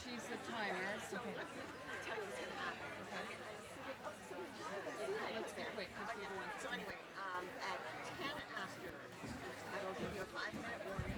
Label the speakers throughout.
Speaker 1: She's the timer. Let's be quick because we're going.
Speaker 2: So anyway, at 10 after, I will give you a 5-minute warning.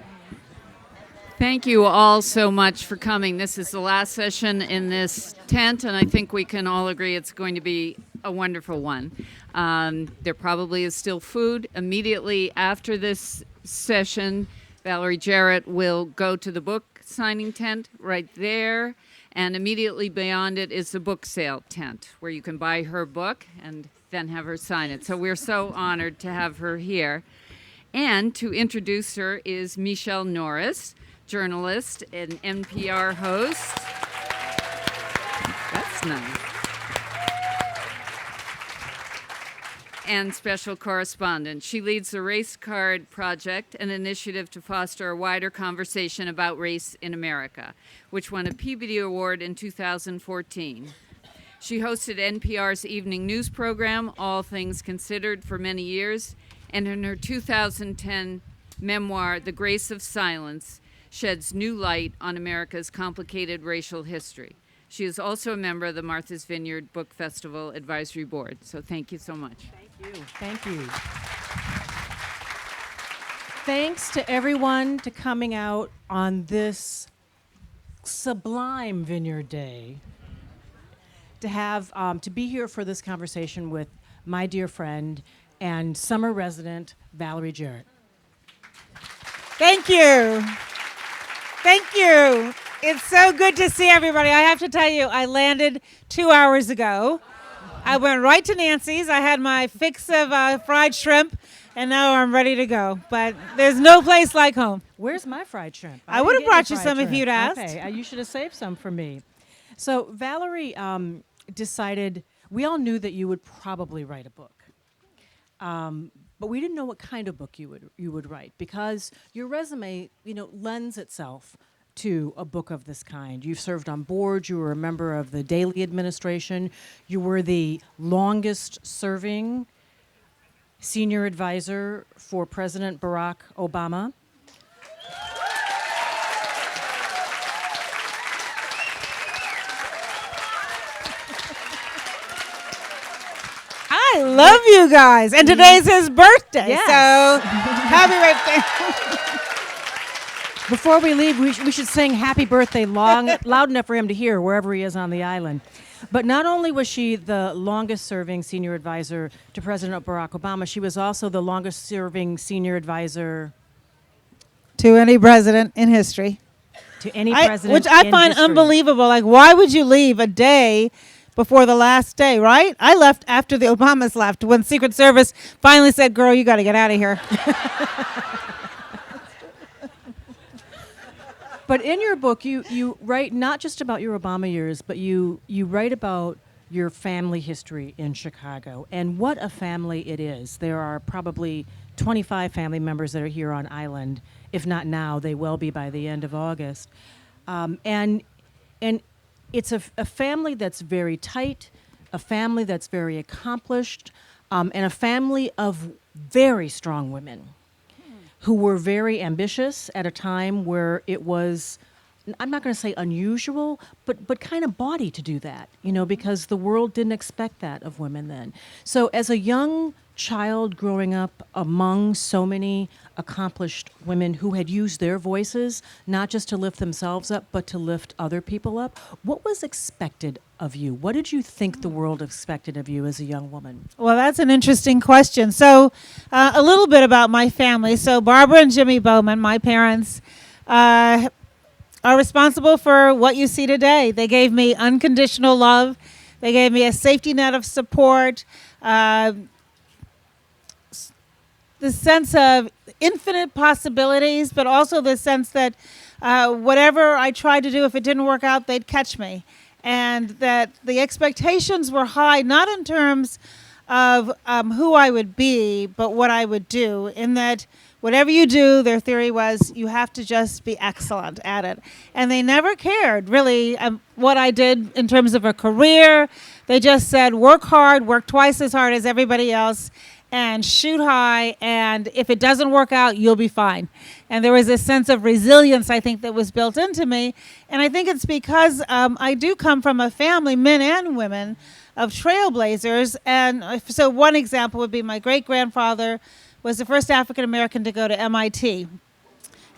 Speaker 1: Thank you all so much for coming. This is the last session in this tent, and I think we can all agree it's going to be a wonderful one. There probably is still food. Immediately after this session, Valerie Jarrett will go to the book signing tent right there, and immediately beyond it is the book sale tent where you can buy her book and then have her sign it. So we're so honored to have her here. And to introduce her is Michele Norris, journalist and NPR host. That's nice. And special correspondent. She leads the Race Card Project, an initiative to foster a wider conversation about race in America, which won a Peabody Award in 2014. She hosted NPR's evening news program, All Things Considered, for many years, and in her 2010 memoir, The Grace of Silence, sheds new light on America's complicated racial history. She is also a member of the Martha's Vineyard Book Festival Advisory Board. So thank you so much.
Speaker 3: Thank you. Thank you. Thanks to everyone to coming out on this sublime Vineyard Day, to have to be here for this conversation with my dear friend and summer resident Valerie Jarrett.
Speaker 4: Thank you. Thank you. It's so good to see everybody. I have to tell you, I landed 2 hours ago. I went right to Nancy's. I had my fix of fried shrimp, and now I'm ready to go. But there's no place like home.
Speaker 3: Where's my fried shrimp?
Speaker 4: I would have brought you some if you'd asked.
Speaker 3: Okay, you should have saved some for me. So Valerie decided, we all knew that you would probably write a book. But we didn't know what kind of book you would write, because your resume, lends itself to a book of this kind. You've served on boards. You were a member of the Daley administration. You were the longest serving senior advisor for President Barack Obama.
Speaker 4: I love you guys. And today's his birthday.
Speaker 3: Yes.
Speaker 4: So happy birthday.
Speaker 3: Before we leave, we should sing happy birthday loud enough for him to hear wherever he is on the island. But not only was she the longest serving senior advisor to President Barack Obama, she was also the longest serving senior advisor
Speaker 4: To any president in history.
Speaker 3: to any president
Speaker 4: Which I
Speaker 3: in
Speaker 4: find
Speaker 3: history.
Speaker 4: unbelievable. Like, why would you leave a day before the last day, right? I left after the Obamas left, when Secret Service finally said, girl, you got to get out of here.
Speaker 3: But in your book, you write not just about your Obama years, but you write about your family history in Chicago, and what a family it is. There are probably 25 family members that are here on island. If not now, they will be by the end of August. And it's a family that's very tight, a family that's very accomplished, and a family of very strong women who were very ambitious at a time where it was, I'm not going to say unusual, but kind of bawdy to do that, because the world didn't expect that of women then. So as a young child growing up among so many accomplished women who had used their voices, not just to lift themselves up, but to lift other people up, what was expected of you? What did you think the world expected of you as a young woman?
Speaker 4: Well, that's an interesting question. So a little bit about my family. So Barbara and Jimmy Bowman, my parents, are responsible for what you see today. They gave me unconditional love. They gave me a safety net of support, the sense of infinite possibilities, but also the sense that whatever I tried to do, if it didn't work out, they'd catch me. And that the expectations were high, not in terms of who I would be, but what I would do, in that whatever you do, their theory was, you have to just be excellent at it. And they never cared, really, what I did in terms of a career. They just said, work hard, work twice as hard as everybody else, and shoot high, and if it doesn't work out, you'll be fine. And there was this sense of resilience, I think, that was built into me. And I think it's because I do come from a family, men and women, of trailblazers. And so one example would be my great-grandfather was the first African American to go to MIT.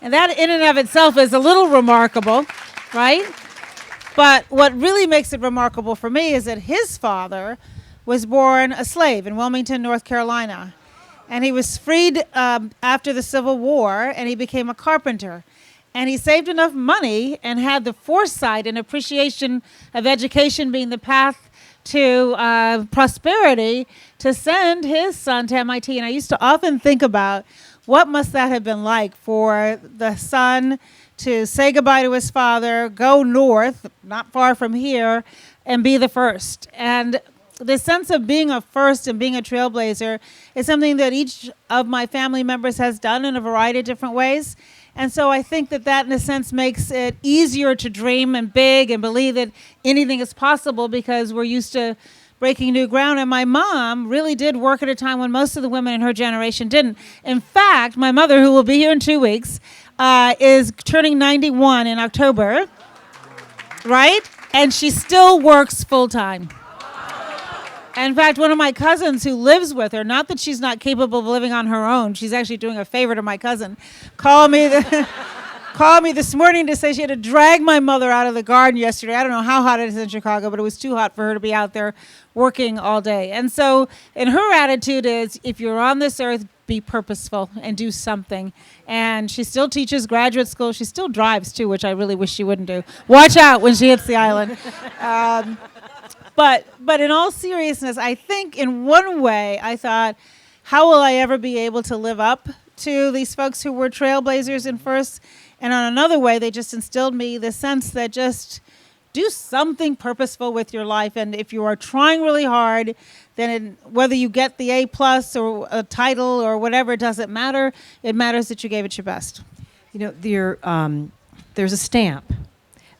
Speaker 4: And that in and of itself is a little remarkable, right? But what really makes it remarkable for me is that his father was born a slave in Wilmington, North Carolina. And he was freed after the Civil War, and he became a carpenter. And he saved enough money and had the foresight and appreciation of education being the path to prosperity to send his son to MIT. And I used to often think about what must that have been like for the son to say goodbye to his father, go north, not far from here, and be the first. And the sense of being a first and being a trailblazer is something that each of my family members has done in a variety of different ways. And so I think that in a sense makes it easier to dream and big and believe that anything is possible because we're used to breaking new ground. And my mom really did work at a time when most of the women in her generation didn't. In fact, my mother, who will be here in 2 weeks, is turning 91 in October, right? And she still works full time. In fact, one of my cousins who lives with her, not that she's not capable of living on her own, she's actually doing a favor to my cousin, called me this morning to say she had to drag my mother out of the garden yesterday. I don't know how hot it is in Chicago, but it was too hot for her to be out there working all day. And so, and her attitude is, if you're on this earth, be purposeful and do something. And she still teaches graduate school. She still drives, too, which I really wish she wouldn't do. Watch out when she hits the island. But in all seriousness, I think in one way I thought, how will I ever be able to live up to these folks who were trailblazers in first? And on another way, they just instilled me the sense that just do something purposeful with your life. And if you are trying really hard, then whether you get the A+ or a title or whatever, it doesn't matter. It matters that you gave it your best.
Speaker 3: You know, there's a stamp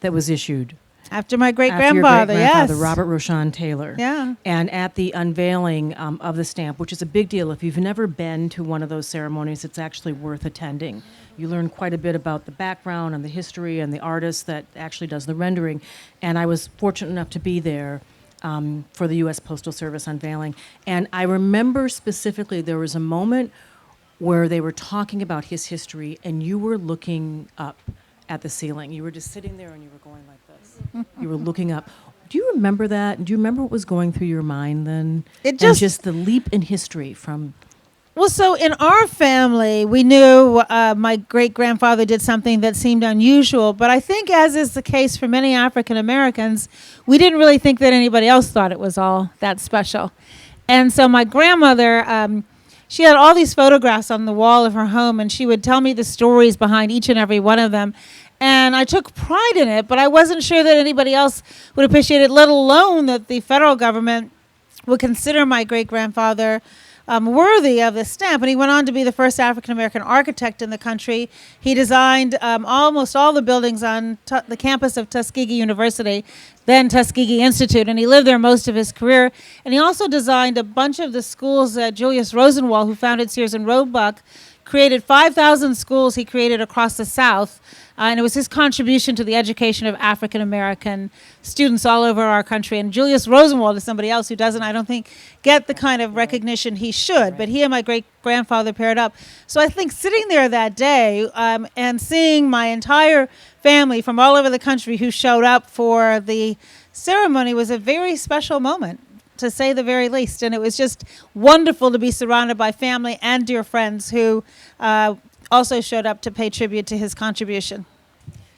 Speaker 3: that was issued
Speaker 4: After my great-grandfather, yes.
Speaker 3: Robert Rochon Taylor.
Speaker 4: Yeah.
Speaker 3: And at the unveiling of the stamp, which is a big deal. If you've never been to one of those ceremonies, it's actually worth attending. You learn quite a bit about the background and the history and the artist that actually does the rendering. And I was fortunate enough to be there for the U.S. Postal Service unveiling. And I remember specifically there was a moment where they were talking about his history, and you were looking up at the ceiling. You were just sitting there and you were going like this. You were looking up. Do you remember that? Do you remember what was going through your mind then? And just the leap in history from...
Speaker 4: Well, so in our family, we knew my great-grandfather did something that seemed unusual, but I think, as is the case for many African Americans, we didn't really think that anybody else thought it was all that special. And so my grandmother, she had all these photographs on the wall of her home, and she would tell me the stories behind each and every one of them. And I took pride in it, but I wasn't sure that anybody else would appreciate it, let alone that the federal government would consider my great-grandfather worthy of the stamp. And he went on to be the first African-American architect in the country. He designed almost all the buildings on the campus of Tuskegee University, then Tuskegee Institute, and he lived there most of his career. And he also designed a bunch of the schools that Julius Rosenwald, who founded Sears and Roebuck, created 5,000 schools he created across the South. And it was his contribution to the education of African-American students all over our country. And Julius Rosenwald is somebody else who doesn't, I don't think, get the kind of recognition he should. But he and my great-grandfather paired up. So I think sitting there that day and seeing my entire family from all over the country who showed up for the ceremony was a very special moment, to say the very least. And it was just wonderful to be surrounded by family and dear friends who also showed up to pay tribute to his contribution.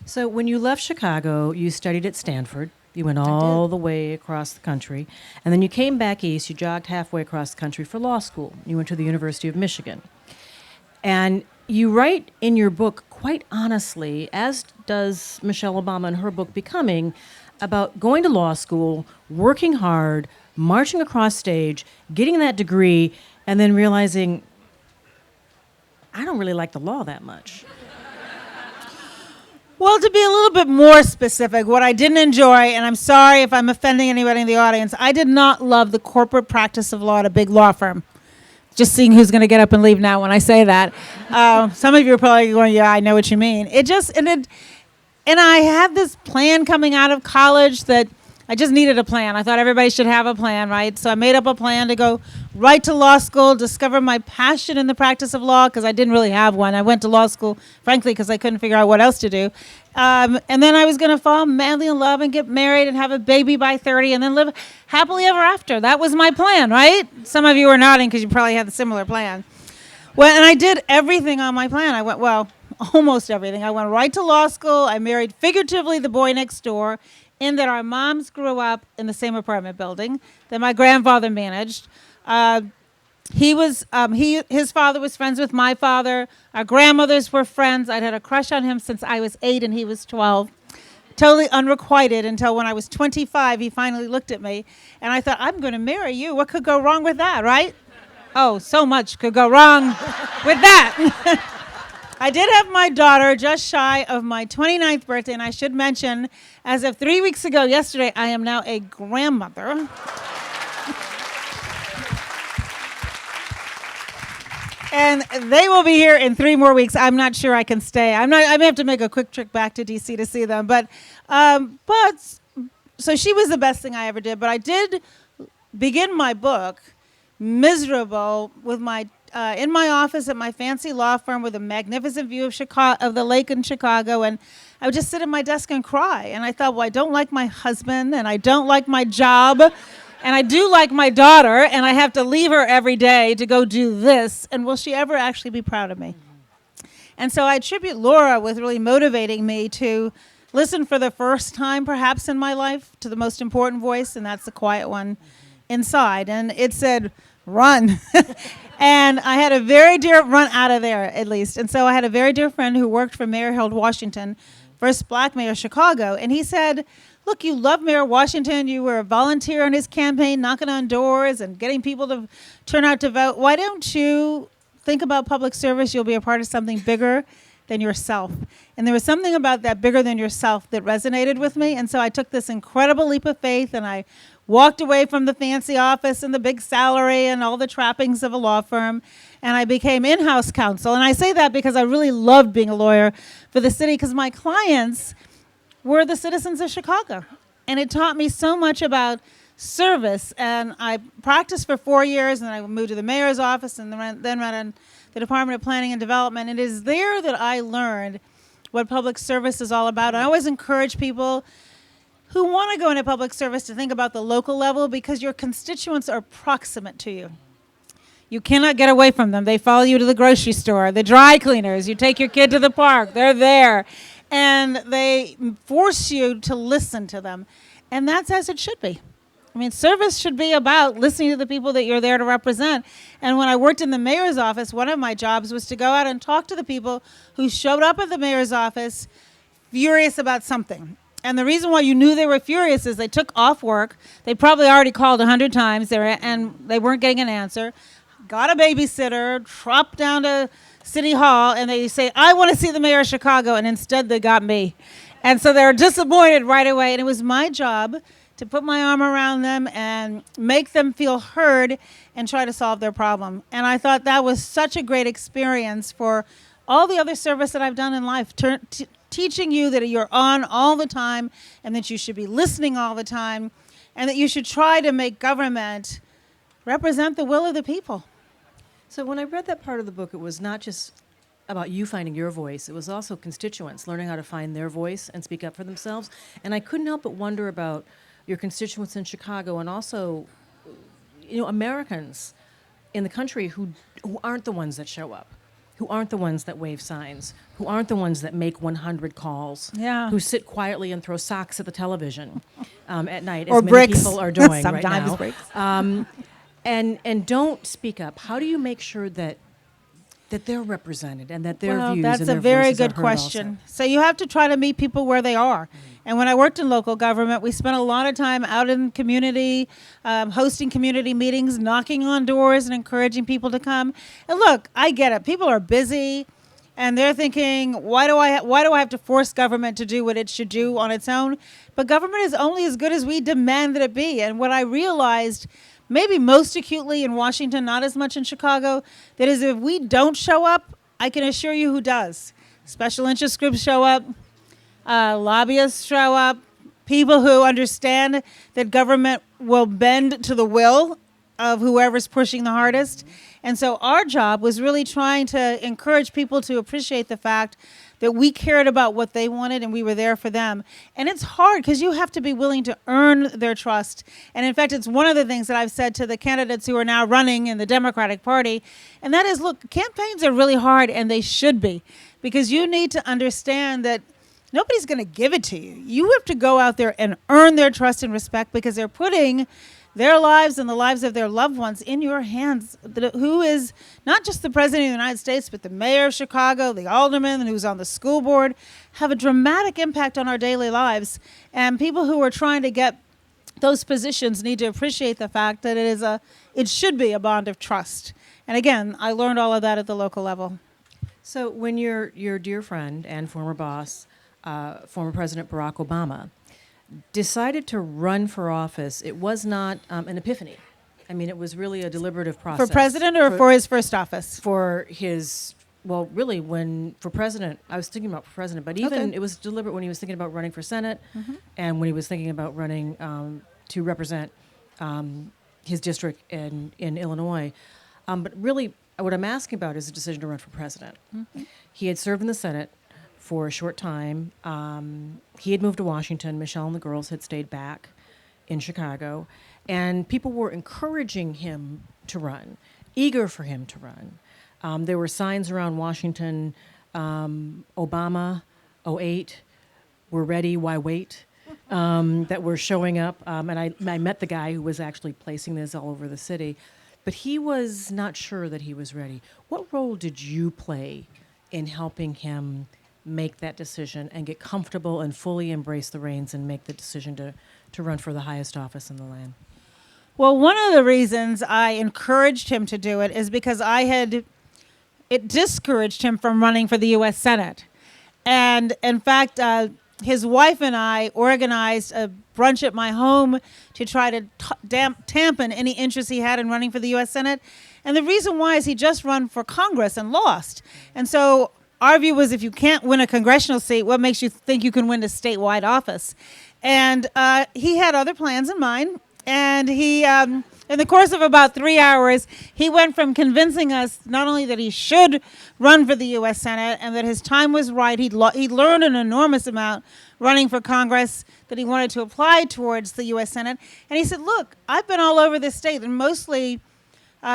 Speaker 3: So when you left Chicago, you studied at Stanford. You went all the way across the country. And then you came back east. You jogged halfway across the country for law school. You went to the University of Michigan. And you write in your book, quite honestly, as does Michelle Obama in her book, Becoming, about going to law school, working hard, marching across stage, getting that degree, and then realizing, I don't really like the law that much.
Speaker 4: Well, to be a little bit more specific, what I didn't enjoy, and I'm sorry if I'm offending anybody in the audience, I did not love the corporate practice of law at a big law firm. Just seeing who's going to get up and leave now when I say that. Some of you are probably going, yeah, I know what you mean. And I had this plan coming out of college that I just needed a plan. I thought everybody should have a plan, right? So I made up a plan to go right to law school, discover my passion in the practice of law, because I didn't really have one. I went to law school, frankly, because I couldn't figure out what else to do. And then I was going to fall madly in love and get married and have a baby by 30 and then live happily ever after. That was my plan, right? Some of you are nodding because you probably had a similar plan. Well, and I did everything on my plan. Almost everything. I went right to law school. I married figuratively the boy next door, in that our moms grew up in the same apartment building that my grandfather managed. His father was friends with my father. Our grandmothers were friends. I'd had a crush on him since I was 8 and he was 12. Totally unrequited until when I was 25, he finally looked at me and I thought, I'm going to marry you. What could go wrong with that, right? Oh, so much could go wrong with that. I did have my daughter just shy of my 29th birthday, and I should mention, as of 3 weeks ago yesterday, I am now a grandmother. And they will be here in 3 more weeks. I'm not sure I can stay. I may have to make a quick trip back to D.C. to see them. But so she was the best thing I ever did. But I did begin my book miserable with in my office at my fancy law firm with a magnificent view of the lake in Chicago, and I would just sit at my desk and cry. And I thought, well, I don't like my husband, and I don't like my job, and I do like my daughter, and I have to leave her every day to go do this, and will she ever actually be proud of me? And so I attribute Laura with really motivating me to listen for the first time, perhaps in my life, to the most important voice, and that's the quiet one inside. And it said, run. And I had a very dear run out of there, at least. And so I had a very dear friend who worked for Mayor Harold Washington, first black mayor of Chicago. And he said, look, you love Mayor Washington. You were a volunteer on his campaign, knocking on doors and getting people to turn out to vote. Why don't you think about public service? You'll be a part of something bigger than yourself. And there was something about that bigger than yourself that resonated with me. And so I took this incredible leap of faith, and I walked away from the fancy office and the big salary and all the trappings of a law firm, and I became in-house counsel. And I say that because I really loved being a lawyer for the city, because my clients were the citizens of Chicago. And it taught me so much about service. And I practiced for 4 years, and I moved to the mayor's office and then ran the Department of Planning and Development. And it is there that I learned what public service is all about. I always encourage people who want to go into public service to think about the local level, because your constituents are proximate to you. You cannot get away from them. They follow you to the grocery store, the dry cleaners. You take your kid to the park. They're there. And they force you to listen to them. And that's as it should be. I mean, service should be about listening to the people that you're there to represent. And when I worked in the mayor's office, one of my jobs was to go out and talk to the people who showed up at the mayor's office furious about something. And the reason why you knew they were furious is they took off work. They probably already called 100 times and they weren't getting an answer. Got a babysitter, tropped down to City Hall, and they say, I want to see the mayor of Chicago. And instead they got me. And so they were disappointed right away. And it was my job to put my arm around them and make them feel heard and try to solve their problem. And I thought that was such a great experience for all the other service that I've done in life, teaching you that you're on all the time and that you should be listening all the time and that you should try to make government represent the will of the people.
Speaker 3: So when I read that part of the book, it was not just about you finding your voice. It was also constituents learning how to find their voice and speak up for themselves. And I couldn't help but wonder about your constituents in Chicago and also, Americans in the country who aren't the ones that show up, who aren't the ones that wave signs, who aren't the ones that make 100 calls, who sit quietly and throw socks at the television at night,
Speaker 4: or
Speaker 3: as
Speaker 4: bricks.
Speaker 3: many people are doing right
Speaker 4: Sometimes
Speaker 3: now.
Speaker 4: bricks.
Speaker 3: And don't speak up. How do you make sure that they're represented and that their views
Speaker 4: that's
Speaker 3: and their
Speaker 4: a very
Speaker 3: voices are
Speaker 4: good
Speaker 3: heard
Speaker 4: question.
Speaker 3: also?
Speaker 4: So you have to try to meet people where they are. And when I worked in local government, we spent a lot of time out in the community, hosting community meetings, knocking on doors and encouraging people to come. And look, I get it. People are busy and they're thinking, why do I have to force government to do what it should do on its own? But government is only as good as we demand that it be. And what I realized maybe most acutely in Washington, not as much in Chicago, that is if we don't show up, I can assure you who does. Special interest groups show up, lobbyists show up, people who understand that government will bend to the will of whoever's pushing the hardest. And so our job was really trying to encourage people to appreciate the fact that we cared about what they wanted and we were there for them. And it's hard because you have to be willing to earn their trust. And in fact, it's one of the things that I've said to the candidates who are now running in the Democratic Party. And that is, look, campaigns are really hard, and they should be, because you need to understand that nobody's going to give it to you. You have to go out there and earn their trust and respect, because they're putting their lives and the lives of their loved ones in your hands, who is not just the President of the United States, but the mayor of Chicago, the alderman who's on the school board, have a dramatic impact on our daily lives. And people who are trying to get those positions need to appreciate the fact that it should be a bond of trust. And again, I learned all of that at the local level.
Speaker 3: So when your dear friend and former boss, former President Barack Obama, decided to run for office, it was not an epiphany. I mean, it was really a deliberative process.
Speaker 4: For president or for his first office?
Speaker 3: For his, well, really, for president, I was thinking about for president, but even
Speaker 4: Okay.
Speaker 3: it was deliberate when he was thinking about running for Senate, and when he was thinking about running to represent his district in Illinois. But really, what I'm asking about is a decision to run for president. He had served in the Senate for a short time. He had moved to Washington. Michele and the girls had stayed back in Chicago. And people were encouraging him to run, eager for him to run. There were signs around Washington, Obama, '08, we're ready, why wait, that were showing up. And I met the guy who was actually placing this all over the city. But he was not sure that he was ready. What role did you play in helping him make that decision and get comfortable and fully embrace the reins and make the decision to run for the highest office in the land?
Speaker 4: Well, one of the reasons I encouraged him to do it is because it discouraged him from running for the U.S. Senate. And in fact, his wife and I organized a brunch at my home to try to dampen any interest he had in running for the U.S. Senate. And the reason why is he just run for Congress and lost. And so our view was, if you can't win a congressional seat, what makes you think you can win a statewide office? And he had other plans in mind. And he, in the course of about 3 hours, he went from convincing us not only that he should run for the U.S. Senate and that his time was right, he'd learned an enormous amount running for Congress, that he wanted to apply towards the U.S. Senate. And he said, look, I've been all over this state, and mostly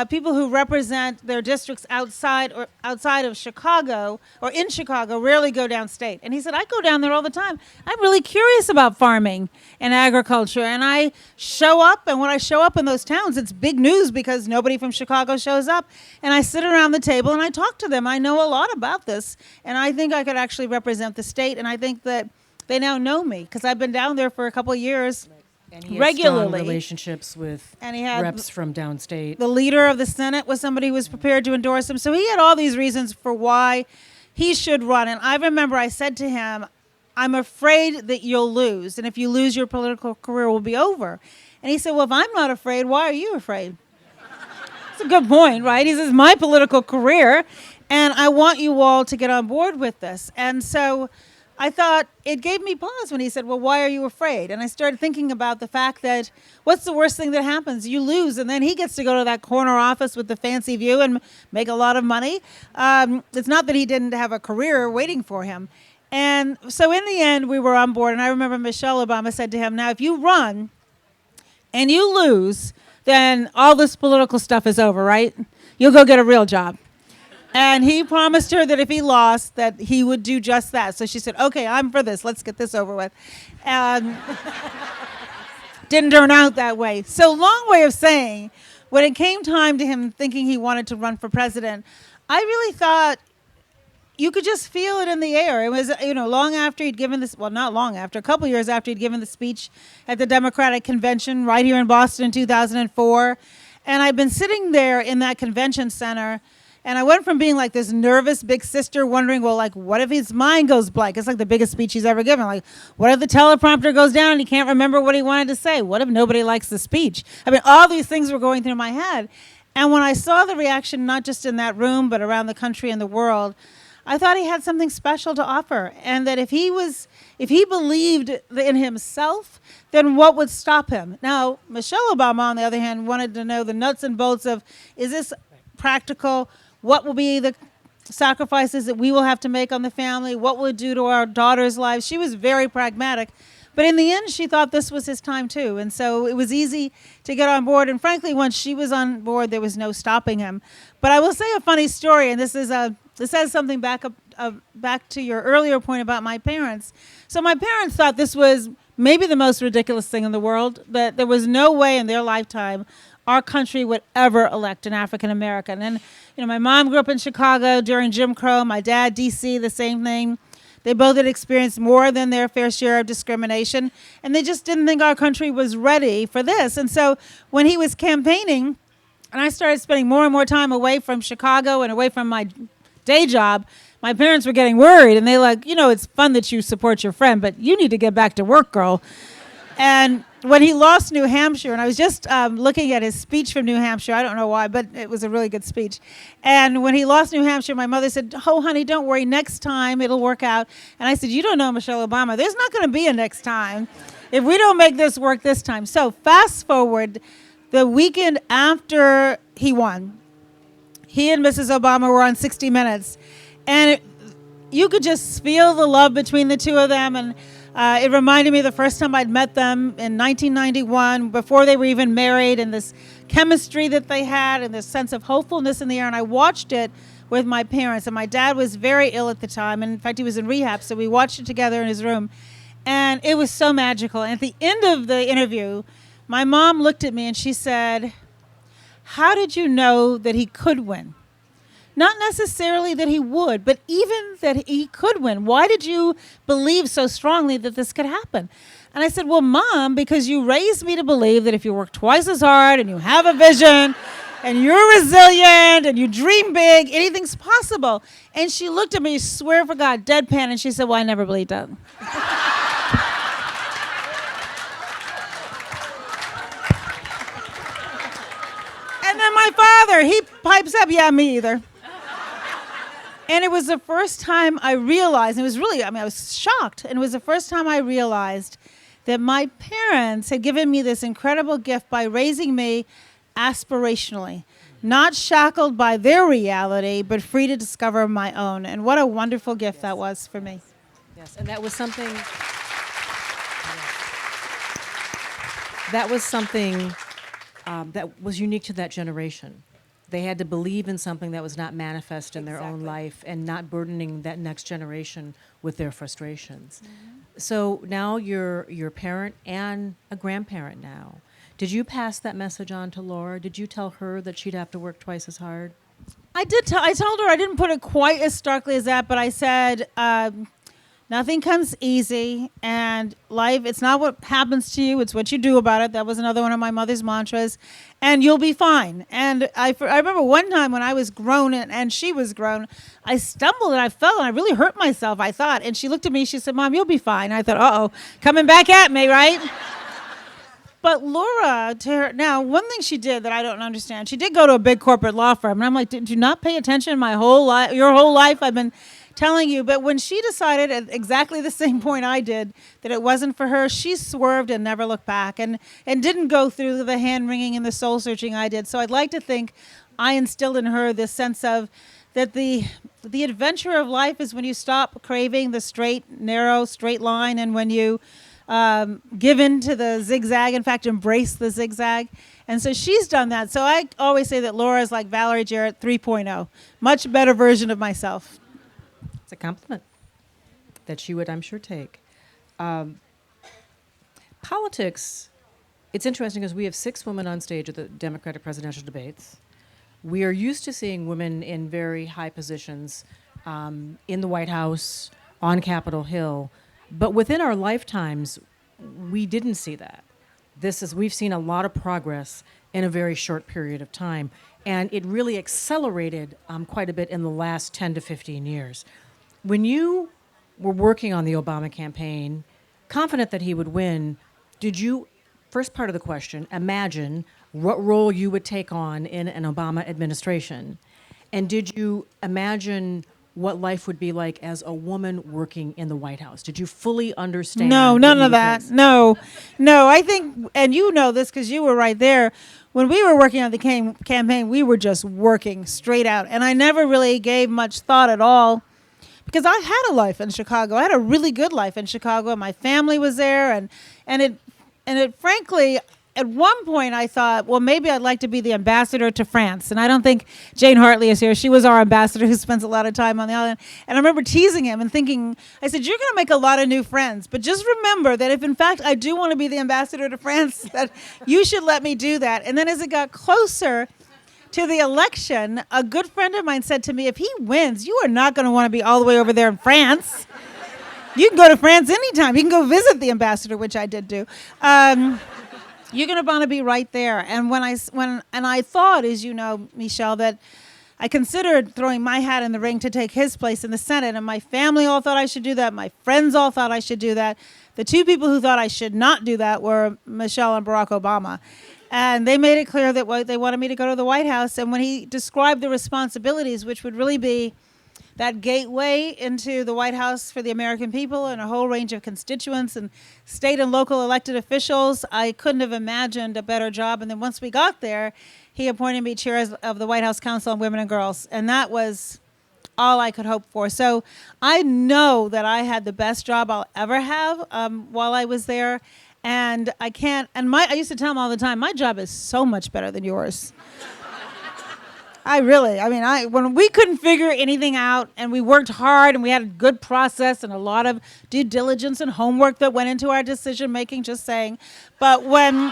Speaker 4: people who represent their districts outside of Chicago or in Chicago rarely go downstate. And he said, I go down there all the time. I'm really curious about farming and agriculture. And I show up, and when I show up in those towns, it's big news because nobody from Chicago shows up. And I sit around the table and I talk to them. I know a lot about this, and I think I could actually represent the state. And I think that they now know me because I've been down there for a couple of years.
Speaker 3: And he had
Speaker 4: regularly.
Speaker 3: strong relationships with
Speaker 4: And he had
Speaker 3: reps from downstate.
Speaker 4: The leader of the Senate was somebody who was prepared to endorse him. So he had all these reasons for why he should run. And I remember I said to him, I'm afraid that you'll lose. And if you lose, your political career will be over. And he said, well, if I'm not afraid, why are you afraid? That's a good point, right? He says, my political career, and I want you all to get on board with this. And so I thought it gave me pause when he said, well, why are you afraid? And I started thinking about the fact that what's the worst thing that happens? You lose, and then he gets to go to that corner office with the fancy view and make a lot of money. It's not that he didn't have a career waiting for him. And so in the end, we were on board. And I remember Michelle Obama said to him, now, if you run and you lose, then all this political stuff is over, right? You'll go get a real job. And he promised her that if he lost, that he would do just that. So she said, okay, I'm for this. Let's get this over with. And didn't turn out that way. So long way of saying, when it came time to him thinking he wanted to run for president, I really thought you could just feel it in the air. It was, long after he'd given this, well, not long after, a couple years after he'd given the speech at the Democratic Convention right here in Boston in 2004. And I'd been sitting there in that convention center, And I went from being like this nervous big sister wondering, well, like, what if his mind goes blank? It's like the biggest speech he's ever given. Like, what if the teleprompter goes down and he can't remember what he wanted to say? What if nobody likes the speech? I mean, all these things were going through my head. And when I saw the reaction, not just in that room, but around the country and the world, I thought he had something special to offer. And that if he believed in himself, then what would stop him? Now, Michelle Obama, on the other hand, wanted to know the nuts and bolts of, is this practical? What will be the sacrifices that we will have to make on the family? What will it do to our daughters' lives? She was very pragmatic. But in the end, she thought this was his time, too. And so it was easy to get on board. And frankly, once she was on board, there was no stopping him. But I will say a funny story, and this says something back to your earlier point about my parents. So my parents thought this was maybe the most ridiculous thing in the world, that there was no way in their lifetime our country would ever elect an African American. And my mom grew up in Chicago during Jim Crow. My dad, D.C., the same thing. They both had experienced more than their fair share of discrimination, and they just didn't think our country was ready for this. And so when he was campaigning, and I started spending more and more time away from Chicago and away from my day job, my parents were getting worried, and they like, it's fun that you support your friend, but you need to get back to work, girl. And when he lost New Hampshire, and I was just looking at his speech from New Hampshire, I don't know why, but it was a really good speech. And when he lost New Hampshire, my mother said, oh, honey, don't worry, next time it'll work out. And I said, you don't know Michelle Obama. There's not going to be a next time if we don't make this work this time. So fast forward, the weekend after he won, he and Mrs. Obama were on 60 Minutes. And you could just feel the love between the two of them. And it reminded me of the first time I'd met them in 1991, before they were even married, and this chemistry that they had and this sense of hopefulness in the air. And I watched it with my parents. And my dad was very ill at the time. And in fact, he was in rehab. So we watched it together in his room. And it was so magical. And at the end of the interview, my mom looked at me and she said, how did you know that he could win? Not necessarily that he would, but even that he could win. Why did you believe so strongly that this could happen? And I said, well, Mom, because you raised me to believe that if you work twice as hard and you have a vision and you're resilient and you dream big, anything's possible. And she looked at me, swear for God, deadpan, and she said, well, I never believed that. And then my father, he pipes up, yeah, me either. And it was the first time I realized, it was really, I was shocked. And it was the first time I realized that my parents had given me this incredible gift by raising me aspirationally, not shackled by their reality, but free to discover my own. And what a wonderful gift that was for me.
Speaker 3: Yes, and that was something that was unique to that generation. They had to believe in something that was not manifest in their own life and not burdening that next generation with their frustrations. Mm-hmm. So now you're a parent and a grandparent now. Did you pass that message on to Laura? Did you tell her that she'd have to work twice as hard?
Speaker 4: I did. I told her, I didn't put it quite as starkly as that, but I said, nothing comes easy, and life, it's not what happens to you, it's what you do about it. That was another one of my mother's mantras. And you'll be fine. And I remember one time when I was grown and she was grown, I stumbled and I fell and I really hurt myself, I thought. And she looked at me, she said, Mom, you'll be fine. I thought, uh-oh, coming back at me, right? But Laura, now, one thing she did that I don't understand, she did go to a big corporate law firm. And I'm like, did you not pay attention your whole life? I've been telling you. But when she decided at exactly the same point I did that it wasn't for her, she swerved and never looked back and didn't go through the hand-wringing and the soul-searching I did. So I'd like to think I instilled in her this sense of that the adventure of life is when you stop craving the narrow, straight line, and when you give in to the zigzag, in fact, embrace the zigzag. And so she's done that. So I always say that Laura is like Valerie Jarrett 3.0, much better version of myself.
Speaker 3: It's a compliment that she would, I'm sure, take. Politics, it's interesting because we have 6 women on stage at the Democratic presidential debates. We are used to seeing women in very high positions in the White House, on Capitol Hill. But within our lifetimes, we didn't see that. We've seen a lot of progress in a very short period of time. And it really accelerated quite a bit in the last 10 to 15 years. When you were working on the Obama campaign, confident that he would win, did you, first part of the question, imagine what role you would take on in an Obama administration? And did you imagine what life would be like as a woman working in the White House? Did you fully understand?
Speaker 4: No,
Speaker 3: what
Speaker 4: none
Speaker 3: you
Speaker 4: of
Speaker 3: would
Speaker 4: that.
Speaker 3: face?
Speaker 4: No. I think, and you know this because you were right there. When we were working on the campaign, we were just working straight out. And I never really gave much thought at all because I had a life in Chicago. I had a really good life in Chicago. My family was there. And it frankly, at one point I thought, well, maybe I'd like to be the ambassador to France. And I don't think Jane Hartley is here. She was our ambassador who spends a lot of time on the island. And I remember teasing him and thinking, I said, you're going to make a lot of new friends. But just remember that if in fact I do want to be the ambassador to France, that you should let me do that. And then as it got closer to the election, a good friend of mine said to me, if he wins, you are not going to want to be all the way over there in France. You can go to France anytime. You can go visit the ambassador, which I did do. You're going to want to be right there. And I thought, as you know, Michele, that I considered throwing my hat in the ring to take his place in the Senate. And my family all thought I should do that. My friends all thought I should do that. The two people who thought I should not do that were Michele and Barack Obama. And they made it clear that they wanted me to go to the White House. And when he described the responsibilities, which would really be that gateway into the White House for the American people and a whole range of constituents and state and local elected officials, I couldn't have imagined a better job. And then once we got there, he appointed me chair of the White House Council on Women and Girls. And that was all I could hope for. So I know that I had the best job I'll ever have while I was there. And I used to tell him all the time, my job is so much better than yours. When we couldn't figure anything out and we worked hard and we had a good process and a lot of due diligence and homework that went into our decision making, just saying. But when...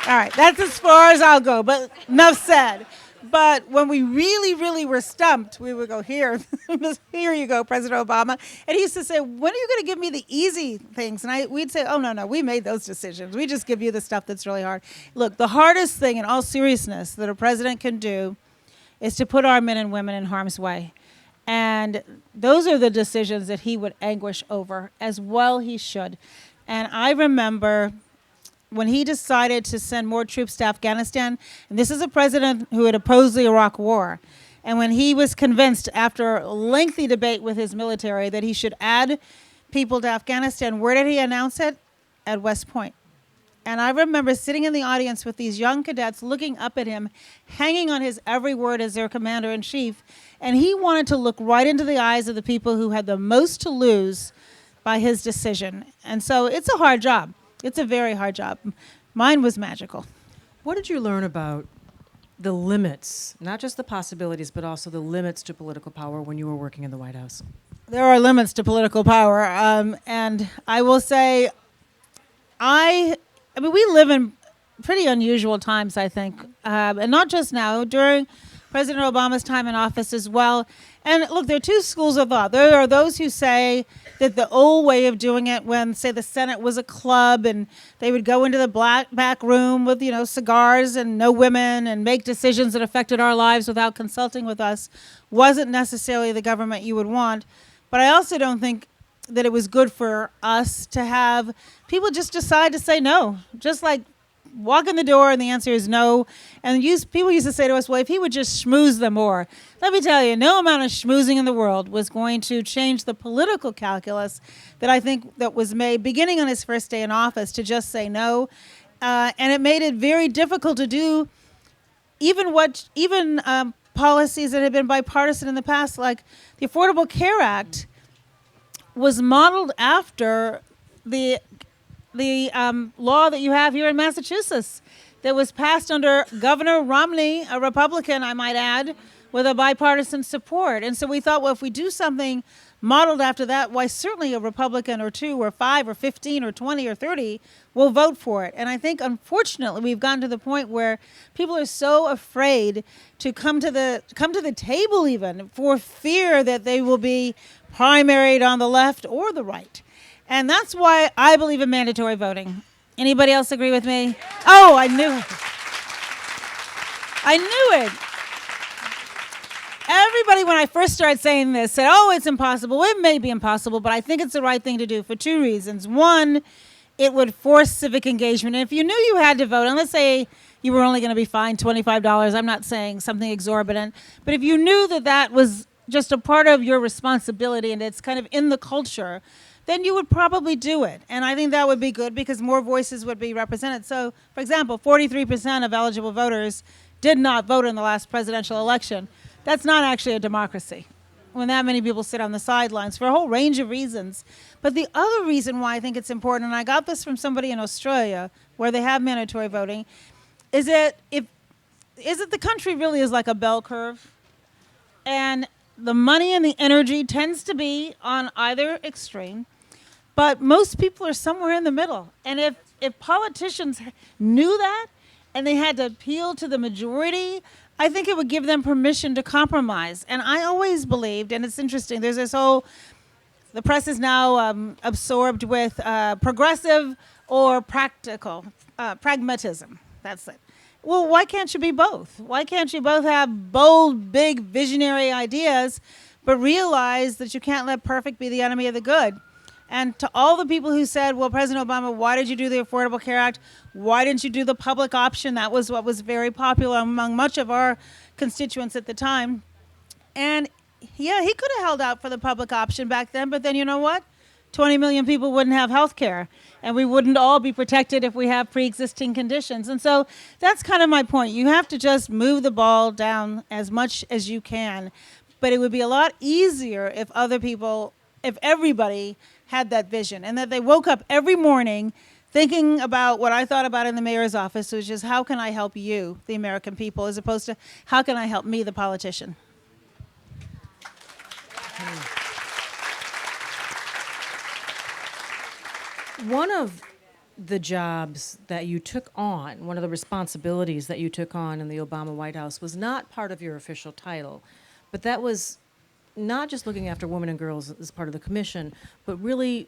Speaker 4: All right, that's as far as I'll go, but enough said. But when we really, really were stumped, we would go, here you go, President Obama. And he used to say, when are you going to give me the easy things? And we'd say, oh, no, we made those decisions. We just give you the stuff that's really hard. Look, the hardest thing in all seriousness that a president can do is to put our men and women in harm's way. And those are the decisions that he would anguish over, as well he should. And I remember when he decided to send more troops to Afghanistan, and this is a president who had opposed the Iraq War, and when he was convinced after a lengthy debate with his military that he should add people to Afghanistan, where did he announce it? At West Point. And I remember sitting in the audience with these young cadets looking up at him, hanging on his every word as their commander-in-chief, and he wanted to look right into the eyes of the people who had the most to lose by his decision. And so it's a hard job. It's a very hard job. Mine was magical.
Speaker 3: What did you learn about the limits, not just the possibilities, but also the limits to political power when you were working in the White House?
Speaker 4: There are limits to political power. And I will say, we live in pretty unusual times, I think. And not just now, during President Obama's time in office as well. And look, there are two schools of thought. There are those who say that the old way of doing it, when, say, the Senate was a club and they would go into the back room with, cigars and no women and make decisions that affected our lives without consulting with us, wasn't necessarily the government you would want. But I also don't think that it was good for us to have people just decide to say no, just like walk in the door and the answer is no. And people used to say to us, well, if he would just schmooze them more. Let me tell you, no amount of schmoozing in the world was going to change the political calculus that I think that was made beginning on his first day in office to just say no. And it made it very difficult to do even policies that had been bipartisan in the past, like the Affordable Care Act was modeled after the law that you have here in Massachusetts that was passed under Governor Romney, a Republican, I might add, with a bipartisan support. And so we thought, well, if we do something modeled after that, why certainly a Republican or 2 or 5 or 15 or 20 or 30 will vote for it. And I think, unfortunately, we've gotten to the point where people are so afraid to come to the table even for fear that they will be primaried on the left or the right. And that's why I believe in mandatory voting. Anybody else agree with me? Oh, I knew it. I knew it. Everybody, when I first started saying this, said, oh, it's impossible. It may be impossible, but I think it's the right thing to do for 2 reasons. One, it would force civic engagement. And if you knew you had to vote, and let's say you were only going to be fined $25, I'm not saying something exorbitant, but if you knew that that was just a part of your responsibility and it's kind of in the culture, then you would probably do it. And I think that would be good because more voices would be represented. So, for example, 43% of eligible voters did not vote in the last presidential election. That's not actually a democracy when that many people sit on the sidelines for a whole range of reasons. But the other reason why I think it's important, and I got this from somebody in Australia where they have mandatory voting, is that the country really is like a bell curve. And the money and the energy tends to be on either extreme. But most people are somewhere in the middle. And if politicians knew that and they had to appeal to the majority, I think it would give them permission to compromise. And I always believed, and it's interesting, there's this whole, the press is now absorbed with progressive or pragmatism. That's it. Well, why can't you be both? Why can't you both have bold, big, visionary ideas, but realize that you can't let perfect be the enemy of the good? And to all the people who said, well, President Obama, why did you do the Affordable Care Act? Why didn't you do the public option? That was what was very popular among much of our constituents at the time. And yeah, he could have held out for the public option back then, but then you know what? 20 million people wouldn't have health care, and we wouldn't all be protected if we have pre-existing conditions. And so that's kind of my point. You have to just move the ball down as much as you can, but it would be a lot easier if everybody had that vision and that they woke up every morning thinking about what I thought about in the mayor's office, which is how can I help you, the American people, as opposed to how can I help me, the politician.
Speaker 3: One of the jobs that you took on, one of the responsibilities that you took on in the Obama White House was not part of your official title, but that was not just looking after women and girls as part of the commission, but really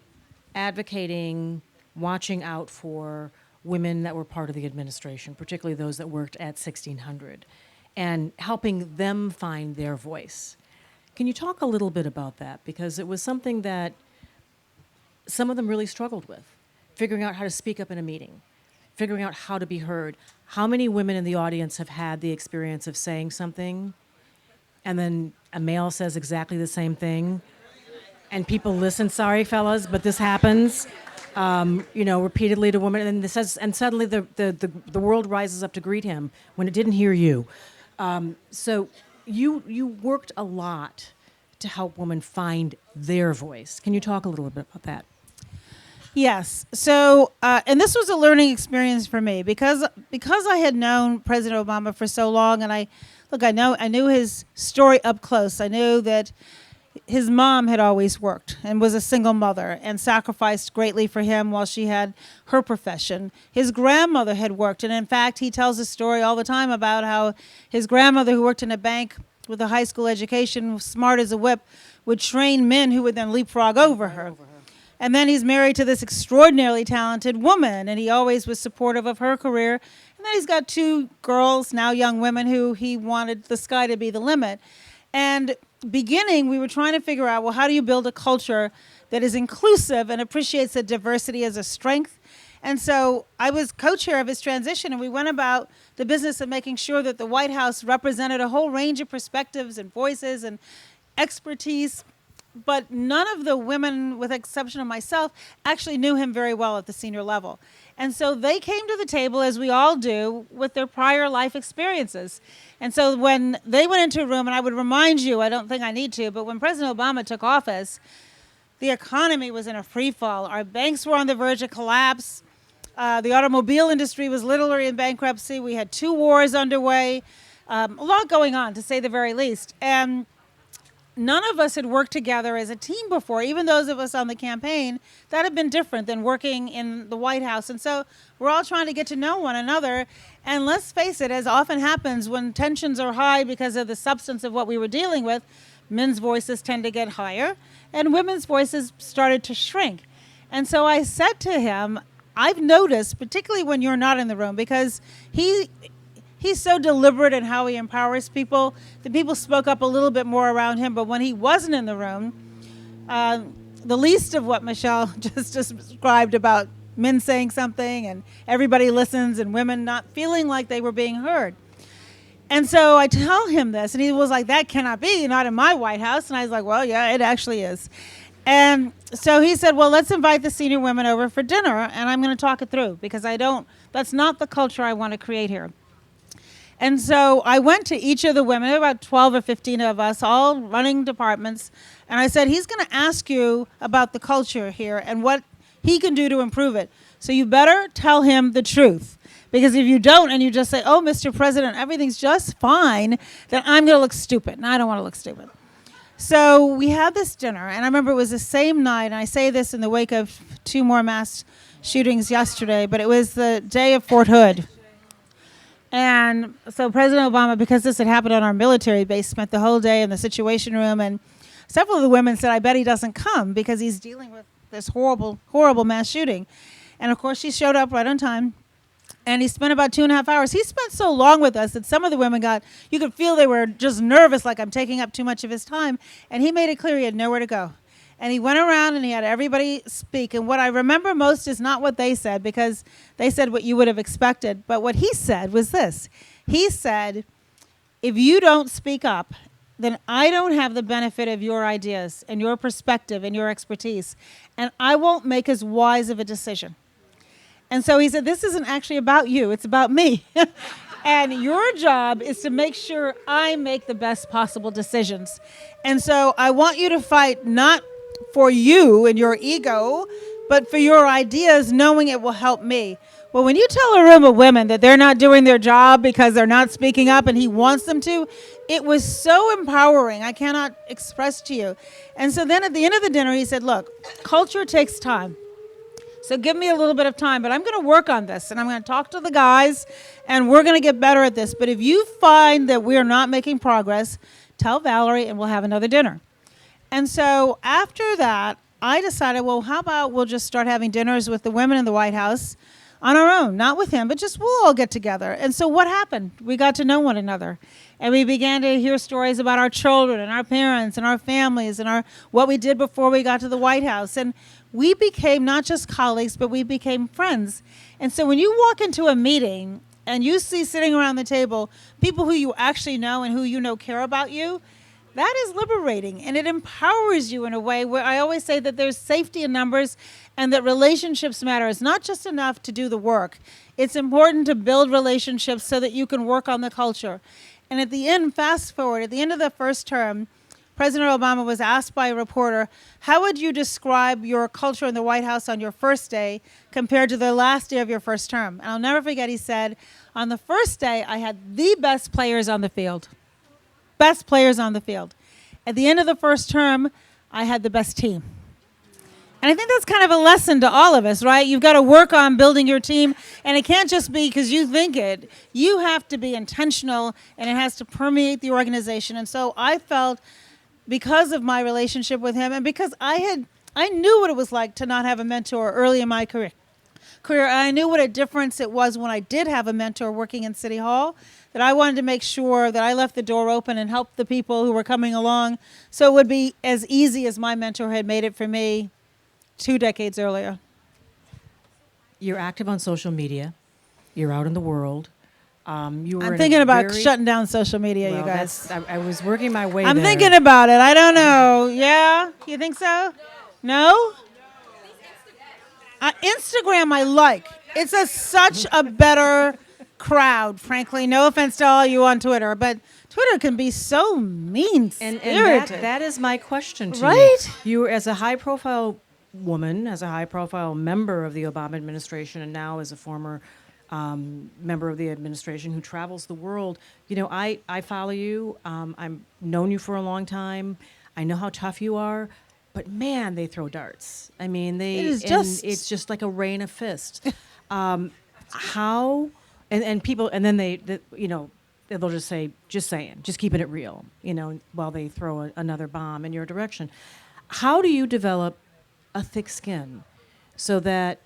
Speaker 3: advocating, watching out for women that were part of the administration, particularly those that worked at 1600, and helping them find their voice. Can you talk a little bit about that? Because it was something that some of them really struggled with, figuring out how to speak up in a meeting, figuring out how to be heard. How many women in the audience have had the experience of saying something and then a male says exactly the same thing and people listen, sorry fellas, but this happens, repeatedly to women, and suddenly the world rises up to greet him when it didn't hear you. So you worked a lot to help women find their voice. Can you talk a little bit about that?
Speaker 4: Yes. So, and this was a learning experience for me because I had known President Obama for so long, and I knew his story up close. I knew that his mom had always worked and was a single mother and sacrificed greatly for him while she had her profession. His grandmother had worked, and in fact, he tells a story all the time about how his grandmother, who worked in a bank with a high school education, smart as a whip, would train men who would then leapfrog over her. And then he's married to this extraordinarily talented woman, and he always was supportive of her career. And then he's got 2 girls, now young women, who he wanted the sky to be the limit. And beginning, we were trying to figure out, well, how do you build a culture that is inclusive and appreciates the diversity as a strength? And so I was co-chair of his transition, and we went about the business of making sure that the White House represented a whole range of perspectives and voices and expertise. But none of the women, with the exception of myself, actually knew him very well at the senior level. And so they came to the table, as we all do, with their prior life experiences. And so when they went into a room, and I would remind you, I don't think I need to, but when President Obama took office, the economy was in a free fall. Our banks were on the verge of collapse. The automobile industry was literally in bankruptcy. We had 2 wars underway. A lot going on, to say the very least. And none of us had worked together as a team before, even those of us on the campaign. That had been different than working in the White House. And so we're all trying to get to know one another. And let's face it, as often happens when tensions are high because of the substance of what we were dealing with, men's voices tend to get higher and women's voices started to shrink. And so I said to him, I've noticed, particularly when you're not in the room, because he's so deliberate in how he empowers people. The people spoke up a little bit more around him, but when he wasn't in the room, the least of what Michele just described about men saying something and everybody listens and women not feeling like they were being heard. And so I tell him this, and he was like, that cannot be, not in my White House. And I was like, well, yeah, it actually is. And so he said, well, let's invite the senior women over for dinner, and I'm going to talk it through, because that's not the culture I want to create here. And so I went to each of the women, about 12 or 15 of us, all running departments, and I said, he's going to ask you about the culture here and what he can do to improve it. So you better tell him the truth. Because if you don't and you just say, oh, Mr. President, everything's just fine, then I'm going to look stupid, and I don't want to look stupid. So we had this dinner, and I remember it was the same night, and I say this in the wake of 2 more mass shootings yesterday, but it was the day of Fort Hood. And so President Obama, because this had happened on our military base, spent the whole day in the Situation Room, and several of the women said, I bet he doesn't come because he's dealing with this horrible, horrible mass shooting. And of course, she showed up right on time. And he spent about 2.5 hours. He spent so long with us that some of the women you could feel they were just nervous, like I'm taking up too much of his time. And he made it clear he had nowhere to go. And he went around and he had everybody speak. And what I remember most is not what they said, because they said what you would have expected. But what he said was this. He said, if you don't speak up, then I don't have the benefit of your ideas and your perspective and your expertise. And I won't make as wise of a decision. And so he said, this isn't actually about you, it's about me. And your job is to make sure I make the best possible decisions. And so I want you to fight not for you and your ego, but for your ideas, knowing it will help me. Well, when you tell a room of women that they're not doing their job because they're not speaking up and he wants them to, it was so empowering. I cannot express to you. And so then at the end of the dinner, he said, look, culture takes time. So give me a little bit of time, but I'm going to work on this, and I'm going to talk to the guys, and we're going to get better at this. But if you find that we're not making progress, tell Valerie, and we'll have another dinner. And so after that, I decided, well, how about we'll just start having dinners with the women in the White House on our own, not with him, but just we'll all get together. And so what happened? We got to know one another, and we began to hear stories about our children and our parents and our families and what we did before we got to the White House. And we became not just colleagues, but we became friends. And so when you walk into a meeting and you see sitting around the table people who you actually know and who you know care about you, that is liberating, and it empowers you in a way where I always say that there's safety in numbers and that relationships matter. It's not just enough to do the work. It's important to build relationships so that you can work on the culture. And at the end, fast forward, at the end of the first term, President Obama was asked by a reporter, how would you describe your culture in the White House on your first day compared to the last day of your first term? And I'll never forget, he said, on the first day, I had the best players on the field. Best players on the field. At the end of the first term, I had the best team. And I think that's kind of a lesson to all of us, right? You've got to work on building your team, and it can't just be because you think it. You have to be intentional, and it has to permeate the organization. And so I felt, because of my relationship with him, and because I knew what it was like to not have a mentor early in my career. I knew what a difference it was when I did have a mentor working in City Hall, that I wanted to make sure that I left the door open and helped the people who were coming along so it would be as easy as my mentor had made it for me 2 decades earlier.
Speaker 3: You're active on social media. You're out in the world. I'm
Speaker 4: thinking about shutting down social media, you guys.
Speaker 3: I was working my way
Speaker 4: I'm
Speaker 3: there.
Speaker 4: thinking about it. I don't know. Yeah? You think so? No? Instagram I like. It's such a better crowd, frankly. No offense to all you on Twitter, but Twitter can be so mean-spirited.
Speaker 3: And that is my question to you.
Speaker 4: Right?
Speaker 3: You, as a high-profile woman, as a high-profile member of the Obama administration, and now as a former member of the administration who travels the world. You know, I follow you. I've known you for a long time. I know how tough you are. But man, they throw darts. I mean, it's just like a rain of fists. How, and people, and then they'll just say, just saying, just keeping it real, while they throw another bomb in your direction. How do you develop a thick skin so that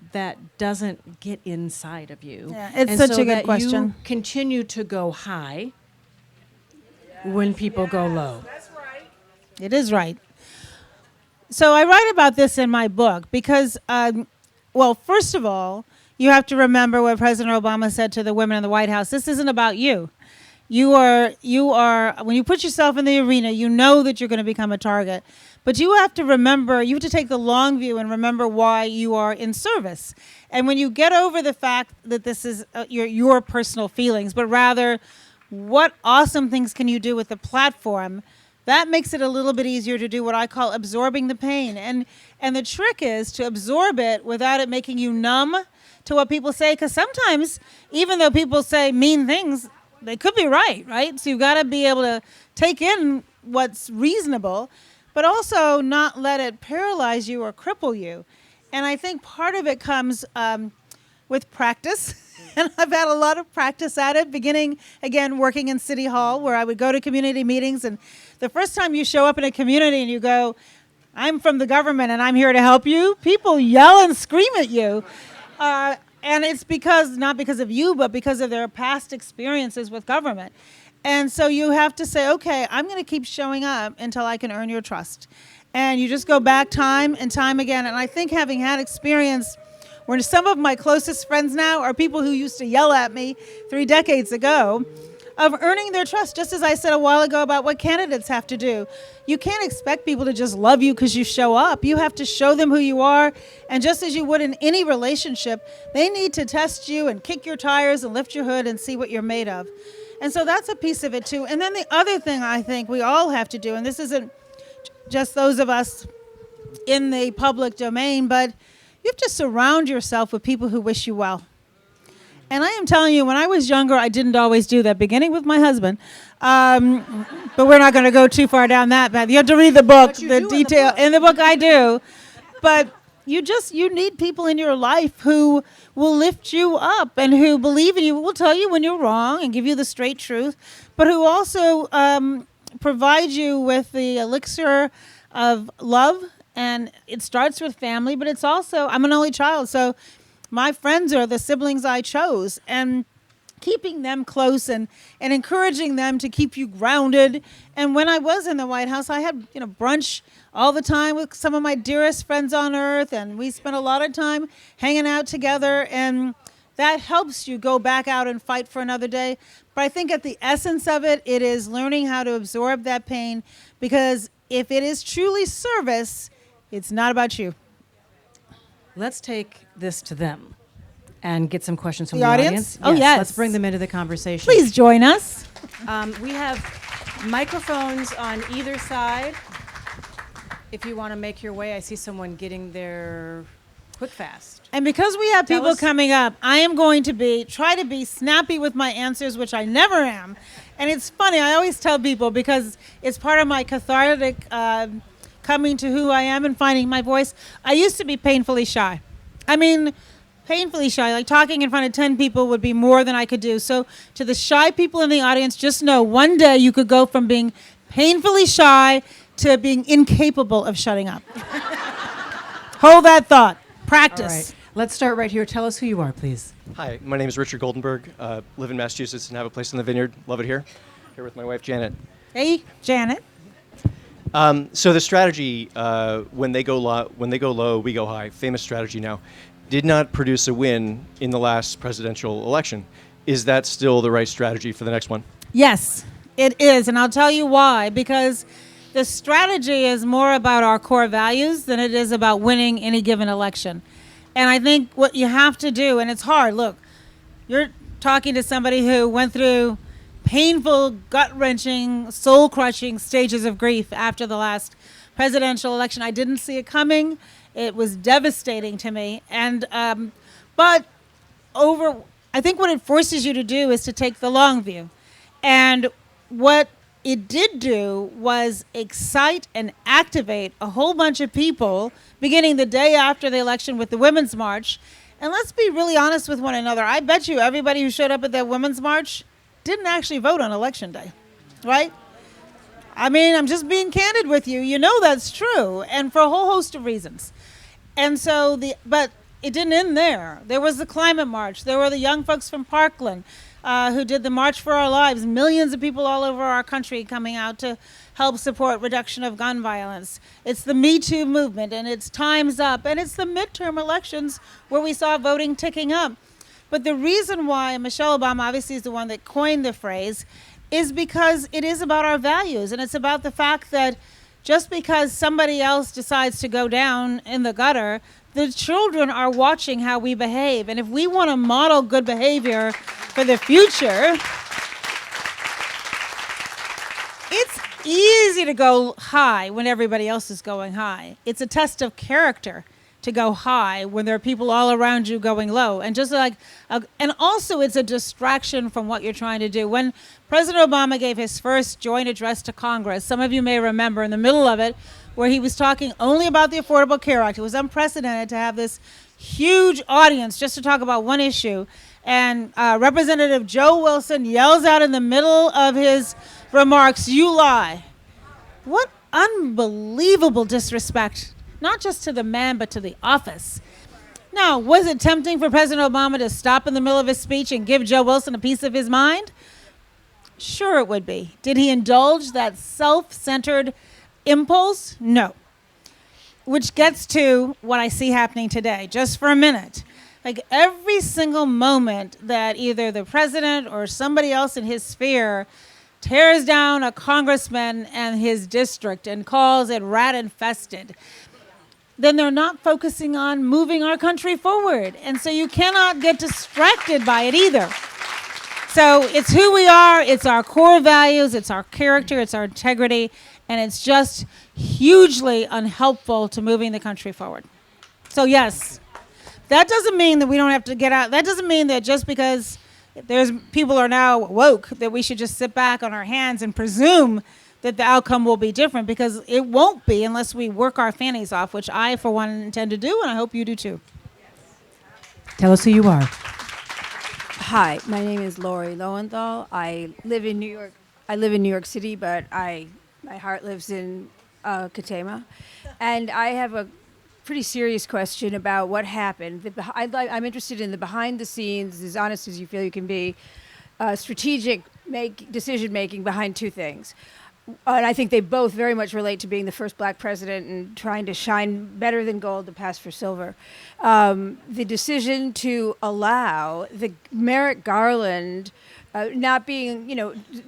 Speaker 3: doesn't get inside of you?
Speaker 4: Yeah, it's
Speaker 3: and
Speaker 4: such
Speaker 3: so
Speaker 4: a good
Speaker 3: that
Speaker 4: question.
Speaker 3: You continue to go high when people go low.
Speaker 4: It is right. So I write about this in my book because, first of all, you have to remember what President Obama said to the women in the White House. This isn't about you. You are, when you put yourself in the arena, you know that you're going to become a target. But you have to remember, you have to take the long view and remember why you are in service. And when you get over the fact that this is your personal feelings, but rather what awesome things can you do with the platform, that makes it a little bit easier to do what I call absorbing the pain. And the trick is to absorb it without it making you numb to what people say. Because sometimes, even though people say mean things, they could be right? So you've got to be able to take in what's reasonable, but also not let it paralyze you or cripple you. And I think part of it comes with practice. And I've had a lot of practice at it, beginning, again, working in City Hall, where I would go to community meetings. And the first time you show up in a community and you go, I'm from the government and I'm here to help you, people yell and scream at you. And it's not because of you, but because of their past experiences with government. And so you have to say, okay, I'm going to keep showing up until I can earn your trust. And you just go back time and time again. And I think having had experience where some of my closest friends now are people who used to yell at me 3 decades ago, of earning their trust, just as I said a while ago about what candidates have to do. You can't expect people to just love you because you show up. You have to show them who you are. And just as you would in any relationship, they need to test you and kick your tires and lift your hood and see what you're made of. And so that's a piece of it too. And then the other thing I think we all have to do, and this isn't just those of us in the public domain, but you have to surround yourself with people who wish you well. And I am telling you, when I was younger, I didn't always do that, beginning with my husband. But we're not going to go too far down that path. You have to read the book, the detail. In the book, I do. But you need people in your life who will lift you up and who believe in you, will tell you when you're wrong and give you the straight truth, but who also provide you with the elixir of love. And it starts with family, but it's also, I'm an only child, so my friends are the siblings I chose. And keeping them close and encouraging them to keep you grounded. And when I was in the White House, I had brunch all the time with some of my dearest friends on earth, and we spent a lot of time hanging out together, and that helps you go back out and fight for another day. But I think at the essence of it, it is learning how to absorb that pain, because if it is truly service, it's not about you.
Speaker 3: Let's take this to them and get some questions from
Speaker 4: The
Speaker 3: the
Speaker 4: audience?
Speaker 3: audience.
Speaker 4: Oh, yes.
Speaker 3: Let's bring them into the conversation.
Speaker 4: Please join us.
Speaker 3: We have microphones on either side. If you want to make your way, I see someone getting there quick, fast.
Speaker 4: And because we have
Speaker 3: Tell
Speaker 4: people
Speaker 3: us-
Speaker 4: coming up, I am going to try to be snappy with my answers, which I never am. And it's funny, I always tell people, because it's part of my cathartic coming to who I am and finding my voice. I used to be painfully shy. I mean, painfully shy. Like talking in front of 10 people would be more than I could do. So to the shy people in the audience, just know one day you could go from being painfully shy to being incapable of shutting up. Hold that thought. Practice.
Speaker 3: All right. Let's start right here. Tell us who you are, please.
Speaker 5: Hi, my name is Richard Goldenberg. Live in Massachusetts and have a place in the vineyard. Love it here. Here with my wife, Janet.
Speaker 4: Hey, Janet.
Speaker 5: So the strategy, when they go low, we go high. Famous strategy now. Did not produce a win in the last presidential election. Is that still the right strategy for the next one?
Speaker 4: Yes, it is. And I'll tell you why. Because the strategy is more about our core values than it is about winning any given election. And I think what you have to do, and it's hard, look, you're talking to somebody who went through painful, gut-wrenching, soul-crushing stages of grief after the last presidential election. I didn't see it coming. It was devastating to me. And but over I think what it forces you to do is to take the long view. And what it did do was excite and activate a whole bunch of people beginning the day after the election with the Women's March. And let's be really honest with one another. I bet you everybody who showed up at that Women's March didn't actually vote on Election Day, right? I mean, I'm just being candid with you. You know that's true, and for a whole host of reasons. And so, but it didn't end there. There was the climate march. There were the young folks from Parkland who did the March for Our Lives. Millions of people all over our country coming out to help support reduction of gun violence. It's the Me Too movement, and it's Time's Up, and it's the midterm elections where we saw voting ticking up. But the reason why Michelle Obama obviously is the one that coined the phrase is because it is about our values, and it's about the fact that just because somebody else decides to go down in the gutter, the children are watching how we behave. And if we want to model good behavior for the future, it's easy to go high when everybody else is going high. It's a test of character to go high when there are people all around you going low. And just like, and also it's a distraction from what you're trying to do. When President Obama gave his first joint address to Congress, some of you may remember in the middle of it, where he was talking only about the Affordable Care Act. It was unprecedented to have this huge audience just to talk about one issue. And Representative Joe Wilson yells out in the middle of his remarks, "You lie." What unbelievable disrespect, not just to the man, but to the office. Now, was it tempting for President Obama to stop in the middle of his speech and give Joe Wilson a piece of his mind? Sure it would be. Did he indulge that self-centered impulse? No. Which gets to what I see happening today, just for a minute. Like every single moment that either the president or somebody else in his sphere tears down a congressman and his district and calls it rat-infested, then they're not focusing on moving our country forward. And so you cannot get distracted by it either. So it's who we are, it's our core values, it's our character, it's our integrity, and it's just hugely unhelpful to moving the country forward. So yes, that doesn't mean that we don't have to get out. That doesn't mean that just because there's people are now woke that we should just sit back on our hands and presume that the outcome will be different, because it won't be unless we work our fannies off, which I, for one, intend to do, and I hope you do too.
Speaker 3: Tell us who you are.
Speaker 6: Hi, my name is Lori Lowenthal. I live in New York. I live in New York City, but my heart lives in Katama. And I have a pretty serious question about what happened. I'm interested in the behind the scenes, as honest as you feel you can be, strategic decision making behind two things. And I think they both very much relate to being the first black president and trying to shine better than gold to pass for silver. The decision to allow the Merrick Garland not being,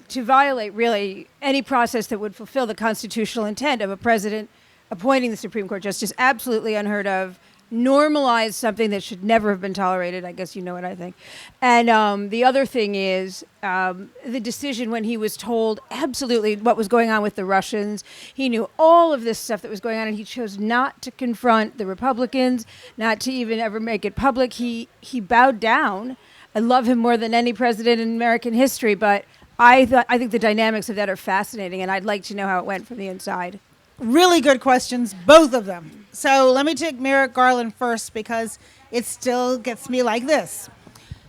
Speaker 6: to violate really any process that would fulfill the constitutional intent of a president appointing the Supreme Court justice, absolutely unheard of. Normalize something that should never have been tolerated. I guess you know what I think. And the other thing is the decision when he was told absolutely what was going on with the Russians. He knew all of this stuff that was going on, and he chose not to confront the Republicans, not to even ever make it public. He bowed down. I love him more than any president in American history, but I think the dynamics of that are fascinating, and I'd like to know how it went from the inside.
Speaker 4: Really good questions, both of them. So let me take Merrick Garland first, because it still gets me like this.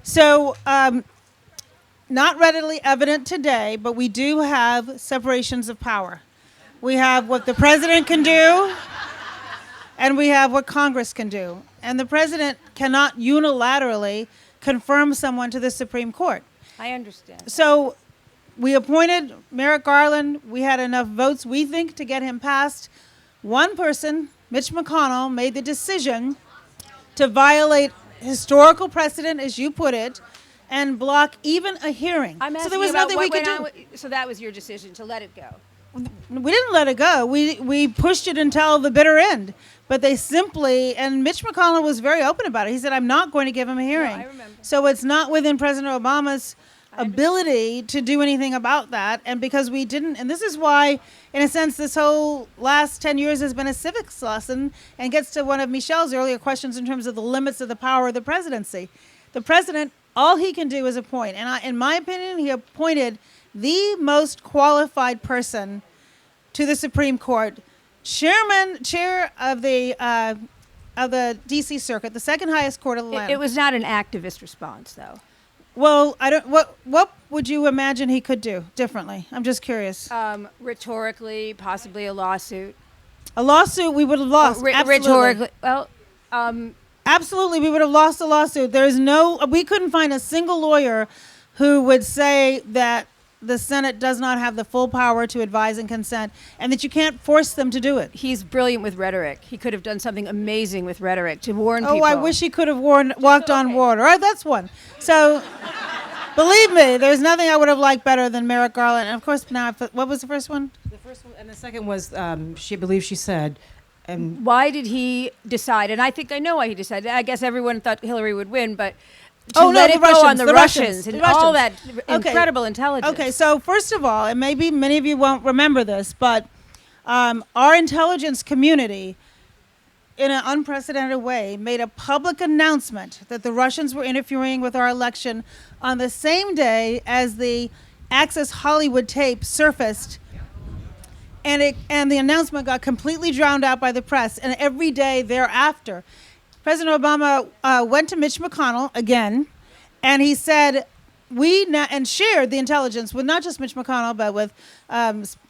Speaker 4: So not readily evident today, but we do have separations of power. We have what the president can do, and we have what Congress can do. And the president cannot unilaterally confirm someone to the Supreme Court.
Speaker 6: I understand.
Speaker 4: So we appointed Merrick Garland. We had enough votes, we think, to get him passed. One person, Mitch McConnell, made the decision to violate historical precedent, as you put it, and block even a hearing.
Speaker 6: So
Speaker 4: there was nothing we could do.
Speaker 6: So that was your decision to let it go.
Speaker 4: We didn't let it go. We pushed it until the bitter end. But they simply, and Mitch McConnell was very open about it. He said, I'm not going to give him a hearing.
Speaker 6: I remember.
Speaker 4: So it's not within President Obama's ability to do anything about that. And because we didn't, and this is why, in a sense, this whole last 10 years has been a civics lesson, and gets to one of Michelle's earlier questions in terms of the limits of the power of the presidency. The president all he can do is appoint. And in my opinion, he appointed the most qualified person to the Supreme Court, chair of the D.C. Circuit, the second highest court of the land.
Speaker 6: It was not an activist response, though.
Speaker 4: Well, I don't. What would you imagine he could do differently? I'm just curious.
Speaker 6: Rhetorically, possibly a lawsuit.
Speaker 4: A lawsuit, we would have lost. Absolutely.
Speaker 6: Rhetorically, well,
Speaker 4: Absolutely, we would have lost the lawsuit. We couldn't find a single lawyer who would say that the Senate does not have the full power to advise and consent, and that you can't force them to do it.
Speaker 6: he's brilliant with rhetoric. He could have done something amazing with rhetoric to warn people.
Speaker 4: Oh, I wish he could have walked on water. All right, that's one. So, believe me, there's nothing I would have liked better than Merrick Garland. And of course, what was the first one?
Speaker 3: The first one and the second was she said, and
Speaker 6: Why did he decide? And I think I know why he decided. I guess everyone thought Hillary would win, but to
Speaker 4: Oh, no,
Speaker 6: let
Speaker 4: the
Speaker 6: it go on
Speaker 4: Russians,
Speaker 6: the
Speaker 4: the
Speaker 6: Russians,
Speaker 4: Russians,
Speaker 6: and
Speaker 4: the
Speaker 6: all that
Speaker 4: Russians. Okay.
Speaker 6: incredible intelligence.
Speaker 4: Okay, so first of all, and maybe many of you won't remember this, but our intelligence community, in an unprecedented way, made a public announcement that the Russians were interfering with our election on the same day as the Access Hollywood tape surfaced. And the announcement got completely drowned out by the press. And every day thereafter, President Obama went to Mitch McConnell again, and he said, and shared the intelligence with not just Mitch McConnell, but with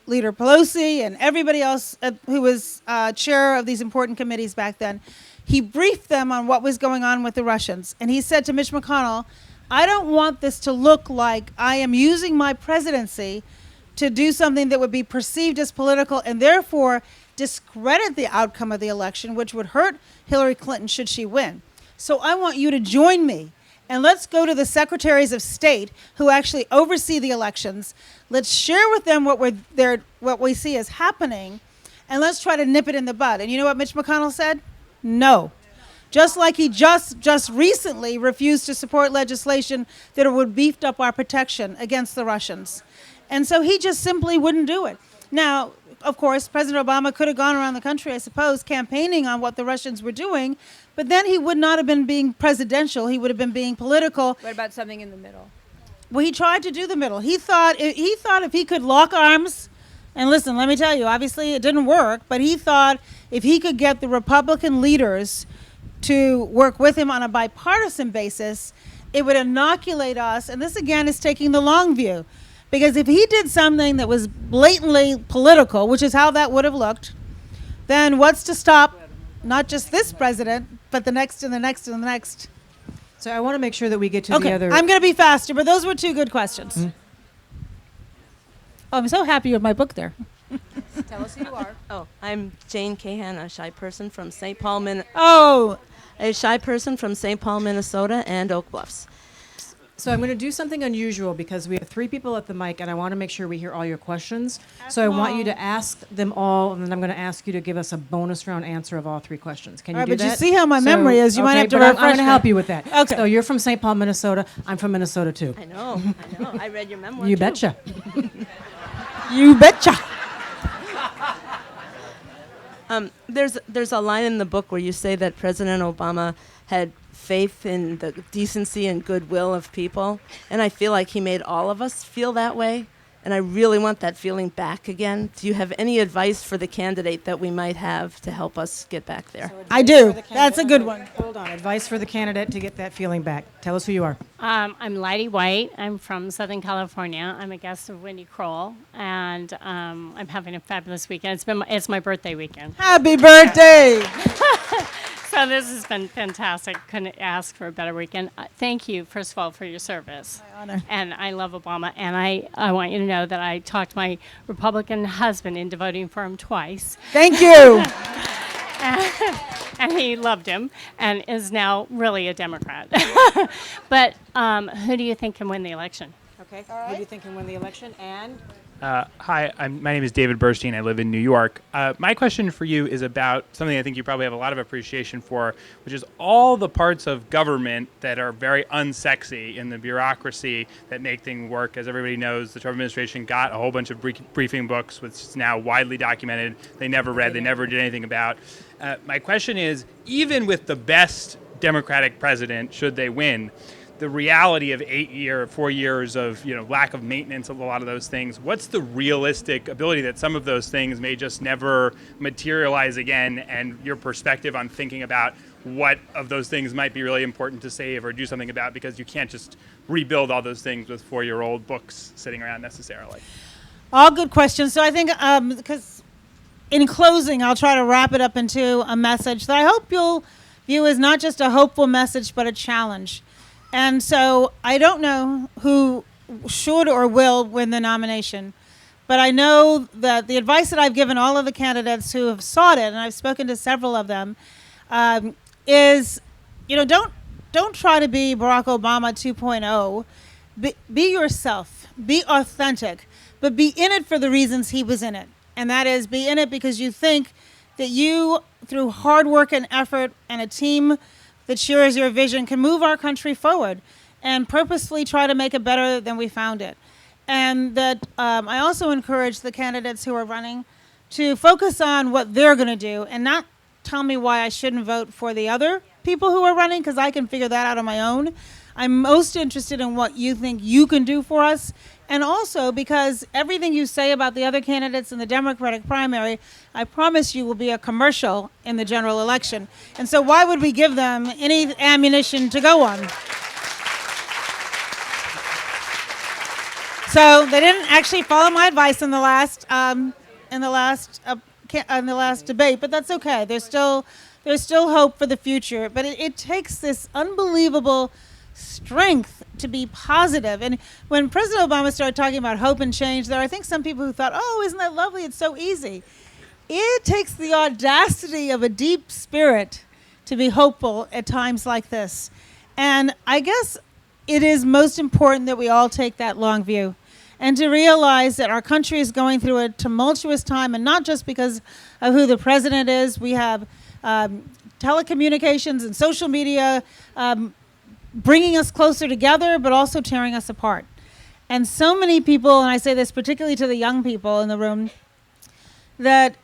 Speaker 4: Leader Pelosi and everybody else who was chair of these important committees back then. He briefed them on what was going on with the Russians. And he said to Mitch McConnell, I don't want this to look like I am using my presidency to do something that would be perceived as political and therefore discredit the outcome of the election, which would hurt Hillary Clinton should she win. So I want you to join me, and let's go to the secretaries of state who actually oversee the elections. Let's share with them what we see as happening, and let's try to nip it in the bud. And you know what Mitch McConnell said? No. Just like he just recently refused to support legislation that would beef up our protection against the Russians. And so he just simply wouldn't do it. Now, of course, President Obama could have gone around the country, I suppose, campaigning on what the Russians were doing, but then he would not have been being presidential. He would have been being political.
Speaker 6: What about something in the middle?
Speaker 4: Well, he tried to do the middle. He thought if he could lock arms, and listen, let me tell you, obviously it didn't work, but he thought if he could get the Republican leaders to work with him on a bipartisan basis, it would inoculate us. And this, again, is taking the long view. Because if he did something that was blatantly political, which is how that would have looked, then what's to stop not just this president, but the next and the next and the next?
Speaker 3: so I want to make sure that we get to the other.
Speaker 4: I'm going to be faster, but those were two good questions.
Speaker 3: Mm-hmm.
Speaker 4: Oh, I'm so happy with my book there.
Speaker 3: Tell us who you are.
Speaker 7: Oh, I'm Jane Cahan, a shy person from St. Paul, Minnesota, and Oak Bluffs.
Speaker 3: So I'm going to do something unusual because we have three people at the mic, and I want to make sure we hear all your questions. So I want you to ask them all, and then I'm going to ask you to give us a bonus round answer of all three questions. Can you
Speaker 4: All right,
Speaker 3: do
Speaker 4: but
Speaker 3: that?
Speaker 4: you see how my memory is. You might have to
Speaker 3: but I'm
Speaker 4: refresh
Speaker 3: going to
Speaker 4: me.
Speaker 3: help you with that.
Speaker 4: Okay.
Speaker 3: So you're from St. Paul, Minnesota. I'm from Minnesota, too.
Speaker 7: I know. I read your memoir,
Speaker 3: You
Speaker 7: too.
Speaker 3: betcha.
Speaker 4: You betcha.
Speaker 7: There's a line in the book where you say that President Obama had faith in the decency and goodwill of people, and I feel like he made all of us feel that way, and I really want that feeling back again. Do you have any advice for the candidate that we might have to help us get back there?
Speaker 4: I do. That's a good one.
Speaker 3: Hold on. Advice for the candidate to get that feeling back. Tell us who you are.
Speaker 8: I'm Lydie White. I'm from Southern California. I'm a guest of Wendy Kroll, and I'm having a fabulous weekend. It's my birthday weekend,
Speaker 4: Happy birthday.
Speaker 8: so this has been fantastic. Couldn't ask for a better weekend. Thank you, first of all, for your service.
Speaker 4: My honor.
Speaker 8: And I love Obama, and I want you to know that I talked my Republican husband into voting for him twice.
Speaker 4: Thank you.
Speaker 8: And he loved him and is now really a Democrat. But who do you think can win the election?
Speaker 3: Okay. Who do you think can win the election? And
Speaker 9: Hi, my name is David Burstein. I live in New York. My question for you is about something I think you probably have a lot of appreciation for, which is all the parts of government that are very unsexy in the bureaucracy that make things work. As everybody knows, the Trump administration got a whole bunch of briefing books, which is now widely documented. They never read, they never did anything about. My question is, even with the best Democratic president, should they win, the reality of 4 years of lack of maintenance of a lot of those things. What's the realistic ability that some of those things may just never materialize again, and your perspective on thinking about what of those things might be really important to save or do something about, because you can't just rebuild all those things with 4-year-old books sitting around necessarily?
Speaker 4: All good questions. So I think, because in closing, I'll try to wrap it up into a message that I hope you'll view as not just a hopeful message, but a challenge. And so I don't know who should or will win the nomination, but I know that the advice that I've given all of the candidates who have sought it, and I've spoken to several of them, is, don't try to be Barack Obama 2.0. Be yourself. Be authentic. But be in it for the reasons he was in it. And that is, be in it because you think that you, through hard work and effort and a team that shares your vision, can move our country forward and purposefully try to make it better than we found it. And that I also encourage the candidates who are running to focus on what they're going to do and not tell me why I shouldn't vote for the other people who are running, because I can figure that out on my own. I'm most interested in what you think you can do for us. And also because everything you say about the other candidates in the Democratic primary, I promise you will be a commercial in the general election. And so why would we give them any ammunition to go on? So they didn't actually follow my advice in the last debate, but that's okay. There's still hope for the future. But it takes this unbelievable strength to be positive. And when President Obama started talking about hope and change, there are, I think, some people who thought, oh, isn't that lovely? It's so easy. It takes the audacity of a deep spirit to be hopeful at times like this. And I guess it is most important that we all take that long view and to realize that our country is going through a tumultuous time, and not just because of who the president is. We have telecommunications and social media bringing us closer together, but also tearing us apart. And so many people, and I say this particularly to the young people in the room, that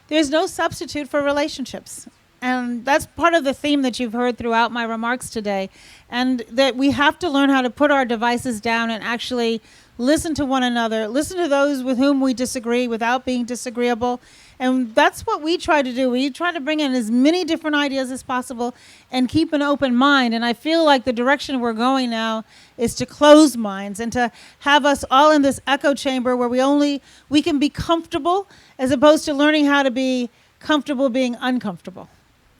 Speaker 4: there's no substitute for relationships. And that's part of the theme that you've heard throughout my remarks today. And that we have to learn how to put our devices down and actually listen to one another, listen to those with whom we disagree without being disagreeable. And that's what we try to do. We try to bring in as many different ideas as possible and keep an open mind. And I feel like the direction we're going now is to close minds and to have us all in this echo chamber where we can be comfortable, as opposed to learning how to be comfortable being uncomfortable.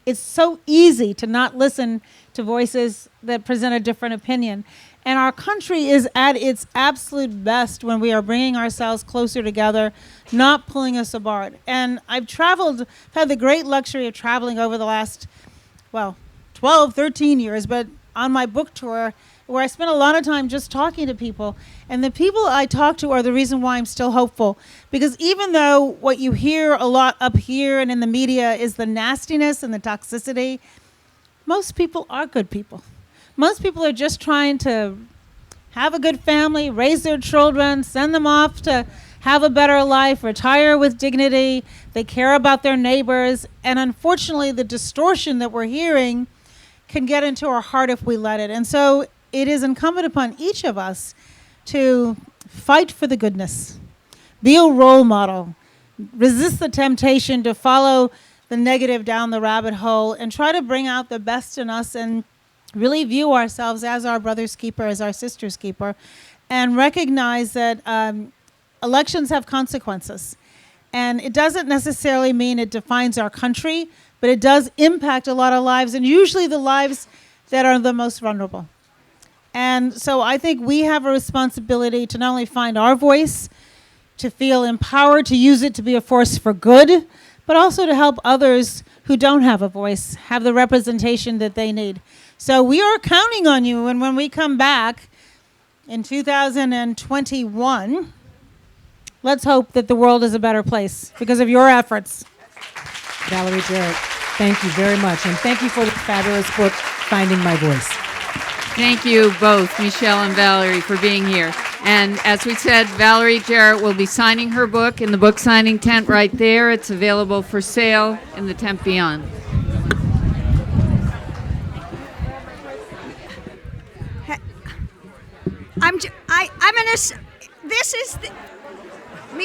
Speaker 4: It's so easy to not listen to voices that present a different opinion. And our country is at its absolute best when we are bringing ourselves closer together, not pulling us apart. And I've had the great luxury of traveling over the last, 12, 13 years, but on my book tour, where I spent a lot of time just talking to people. And the people I talk to are the reason why I'm still hopeful. Because even though what you hear a lot up here and in the media is the nastiness and the toxicity, most people are good people. Most people are just trying to have a good family, raise their children, send them off to have a better life, retire with dignity. They care about their neighbors. And unfortunately, the distortion that we're hearing can get into our heart if we let it. And so it is incumbent upon each of us to fight for the goodness, be a role model, resist the temptation to follow the negative down the rabbit hole, and try to bring out the best in us and really view ourselves as our brother's keeper, as our sister's keeper, and recognize that elections have consequences. And it doesn't necessarily mean it defines our country, but it does impact a lot of lives, and usually the lives that are the most vulnerable. And so I think we have a responsibility to not only find our voice, to feel empowered, to use it to be a force for good, but also to help others who don't have a voice have the representation that they need. So we are counting on you, and when we come back in 2021, let's hope that the world is a better place because of your efforts.
Speaker 3: Valerie Jarrett, thank you very much. And thank you for the fabulous book, Finding My Voice.
Speaker 1: Thank you both, Michele and Valerie, for being here. And as we said, Valerie Jarrett will be signing her book in the book signing tent right there. It's available for sale in the tent beyond.
Speaker 10: I'm gonna. This is.